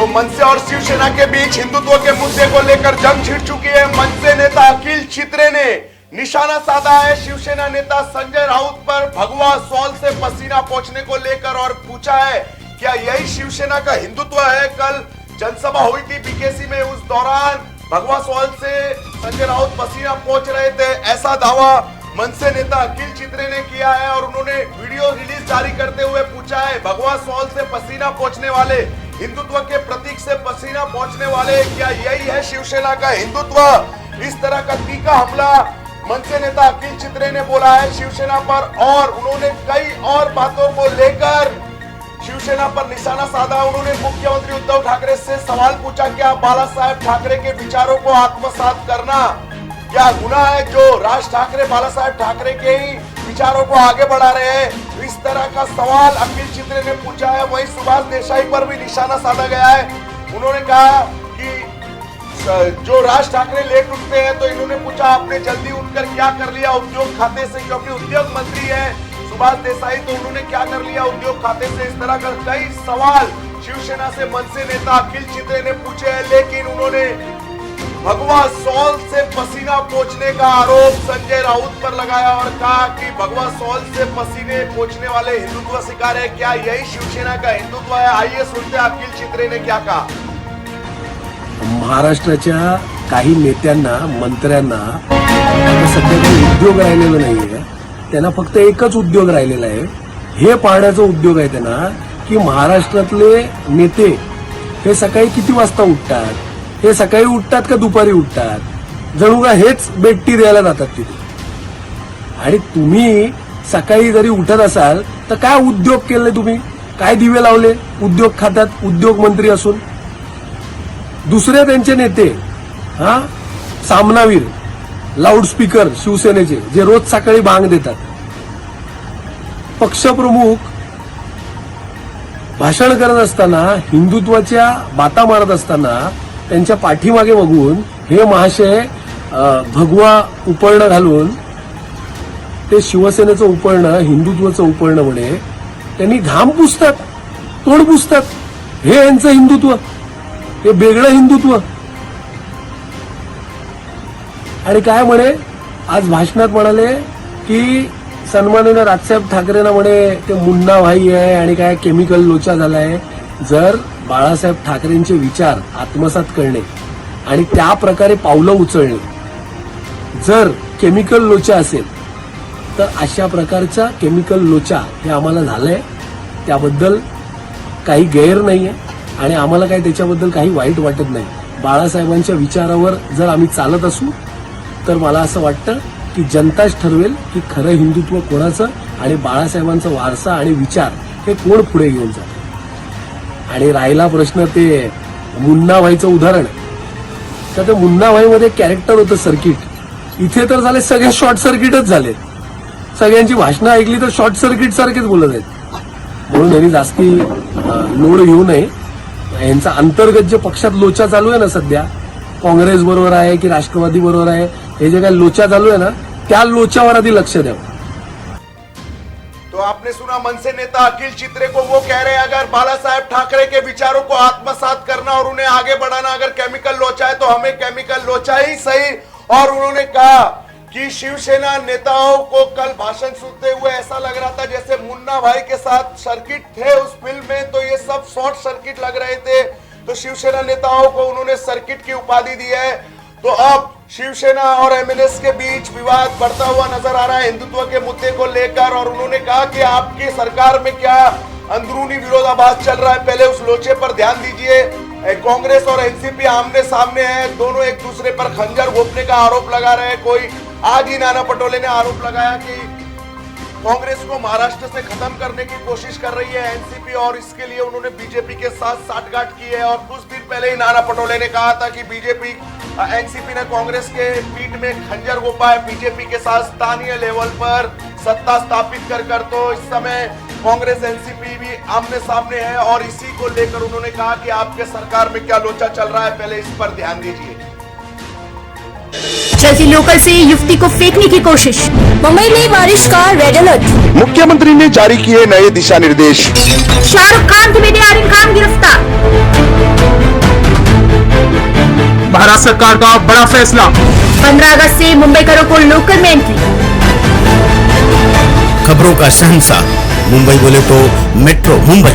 मनसे और शिवसेना के बीच हिंदुत्व के मुद्दे को लेकर जंग छिड़ चुकी है। मनसे नेता अखिल चित्रे ने निशाना साधा है शिवसेना नेता संजय राउत पर भगवा सॉल से पसीना पोंछने को लेकर और पूछा है क्या यही शिवसेना का हिंदुत्व है। कल जनसभा हुई थी बीकेसी में, उस दौरान भगवा सॉल से संजय राउत पसीना पोंछ रहे थे, ऐसा दावा मनसे नेता अखिल चित्रे ने किया है। और उन्होंने वीडियो रिलीज जारी करते हुए पूछा है भगवा सॉल से पसीना पोंछने वाले, हिंदुत्व के प्रतीक से पसीना पोंछने वाले, क्या यही है शिवसेना का हिंदुत्व। इस तरह का तीखा हमला मनसे नेता अखिल चित्रे ने बोला है शिवसेना पर, और उन्होंने कई और बातों को लेकर शिवसेना पर निशाना साधा। उन्होंने मुख्यमंत्री उद्धव ठाकरे से सवाल पूछा क्या बाला साहेब ठाकरे के विचारों को आत्मसात करना क्या गुनाह है, जो राज ठाकरे बाला साहेब ठाकरे के ही विचारों को आगे बढ़ा रहे हैं। इस तरह का सवाल अखिल चित्रे ने पूछा है। वहीं सुभाष देसाई पर भी निशाना साधा गया है। उन्होंने कहा कि जो राज ठाकरे लेट उठते हैं, तो इन्होंने पूछा आपने जल्दी उठकर क्या कर लिया उद्योग खाते से, क्योंकि उद्योग मंत्री है सुभाष देसाई, तो उन्होंने क्या कर लिया उद्योग खाते से। इस तरह का कई सवाल शिवसेना से मनसे नेता अखिल चित्रे ने पूछे हैं, लेकिन उन्होंने भगवा सॉल से पसीना पोंछने का आरोप संजय राउत पर लगाया और कहा कि भगवा सॉल से पसीने पोंछने वाले हिंदुत्व शिकार है, क्या यही शिवसेना का हिंदुत्व है। आइए सुनते हैं अखिल चित्रे ने क्या कहा। महाराष्ट्राच्या काही नेत्यांना, मंत्र्यांना सध्या काही उद्योग राहिलेला नाहीये, त्यांना फक्त एकच उद्योग राहिलेला आहे, हे पाहण्याचा उद्योग आहे त्यांना की महाराष्ट्रातले नेते हे सकाळी किती वाजता उठतात, हे सकाळी उठतात का दुपारी उठतात, जणू का हेच बेट्टी द्यायला जातात तिथे। आणि तुम्ही सकाळी जरी उठत असाल तर काय उद्योग केले, तुम्ही काय दिवे लावले उद्योग खात्यात, उद्योग मंत्री असून। दुसरे त्यांचे नेते सामनावीर, लाऊडस्पीकर शिवसेनेचे, जे रोज सकाळी भांग देतात। पक्षप्रमुख भाषण करत असताना, हिंदुत्वाच्या बाता मारत असताना त्यांच्या पाठीमागे बघून हे महाशय भगवा उपळणं घालून, ते शिवसेनेचं उपळणं, हिंदुत्वाचं उपळणं म्हणे, त्यांनी घाम पुसतात, तोंड पुसतात, हे यांचं हिंदुत्व, हे वेगळं हिंदुत्व। आणि काय म्हणे, आज भाषणात म्हणाले की सन्माननीय राजसाहेब ठाकरेंना म्हणे ते मुन्ना भाई आहे आणि काय केमिकल लोचा झालाय। जर बाळासाहेब ठाकरेंचे विचार आत्मसात करणे आणि त्या प्रकारे पावलं उचलणे जर केमिकल लोचा असेल, तर अशा प्रकारचा केमिकल लोचा हे आम्हाला झालंय, त्याबद्दल काही गैर नाहीये आणि आम्हाला काही त्याच्याबद्दल काही वाईट वाटत नाही। बाळासाहेबांच्या विचारावर जर आम्ही चालत असू तर मला असं वाटतं की जनताच ठरवेल की खरं हिंदुत्व कोणाचं आणि बाळासाहेबांचा वारसा आणि विचार हे कोण पुढे घेऊन जातं। आणि राहिला प्रश्न ते मुन्नाभाईचं उदाहरण, तर ते मुन्नाभाईमध्ये कॅरेक्टर होतं सर्किट, इथे तर झाले सगळे शॉर्ट सर्किटच झाले। सगळ्यांची भाषणं ऐकली तर शॉर्ट सर्किट सारखेच बोलत आहेत, म्हणून यांनी जास्ती लोड घेऊ नये। यांचा अंतर्गत जे पक्षात लोचा चालू आहे ना सध्या, काँग्रेस बरोबर आहे की राष्ट्रवादी बरोबर आहे, हे जे काही लोचा चालू आहे ना, त्या लोच्यावर आधी लक्ष द्यावं। तो आपने सुना मनसे नेता अखिल चित्रे को, वो कह रहे हैं अगर बाला साहेब ठाकरे के विचारों को आत्मसात करना और उन्हें आगे बढ़ाना अगर केमिकल लोचा है तो हमें केमिकल लोचा ही सही। और उन्होंने कहा कि शिवसेना नेताओं को कल भाषण सुनते हुए ऐसा लग रहा था जैसे मुन्ना भाई के साथ सर्किट थे उस फिल्म में, तो ये सब शॉर्ट सर्किट लग रहे थे। तो शिवसेना नेताओं को उन्होंने सर्किट की उपाधि दी है। तो अब शिवसेना और एमएनएस के बीच विवाद बढ़ता हुआ नजर आ रहा है हिंदुत्व के मुद्दे को लेकर। और उन्होंने कहा कि आपकी सरकार में क्या अंदरूनी विरोधाभास चल रहा है, पहले उस लोचे पर ध्यान दीजिए। कांग्रेस और एनसीपी आमने सामने है, दोनों एक दूसरे पर खंजर घोंपने का आरोप लगा रहे हैं। कोई आज ही नाना पटोले ने आरोप लगाया कि कांग्रेस को महाराष्ट्र से खत्म करने की कोशिश कर रही है एनसीपी, और इसके लिए उन्होंने बीजेपी के साथ साठगांठ की है। और कुछ दिन पहले ही नाना पटोले ने कहा था कि बीजेपी एनसीपी ने कांग्रेस के पीठ में खंजर घोंपा है बीजेपी के साथ स्थानीय लेवल पर सत्ता स्थापित कर। तो इस समय कांग्रेस एनसीपी भी आमने सामने है, और इसी को लेकर उन्होंने कहा कि आपके सरकार में क्या लोचा चल रहा है, पहले इस पर ध्यान दीजिए। चलती लोकल से युवती को फेंकने की कोशिश, मुंबई में बारिश का रेड अलर्ट। मुख्यमंत्री ने जारी किए नए दिशा निर्देश। शाहरुख खान की बेटी आर्यन खान गिरफ्तार। महाराष्ट्र सरकार का बड़ा फैसला। 15 अगस्त से मुंबईकरों को लोकल में एंट्री। खबरों का शहंशाह मुंबई बोले तो मेट्रो मुंबई।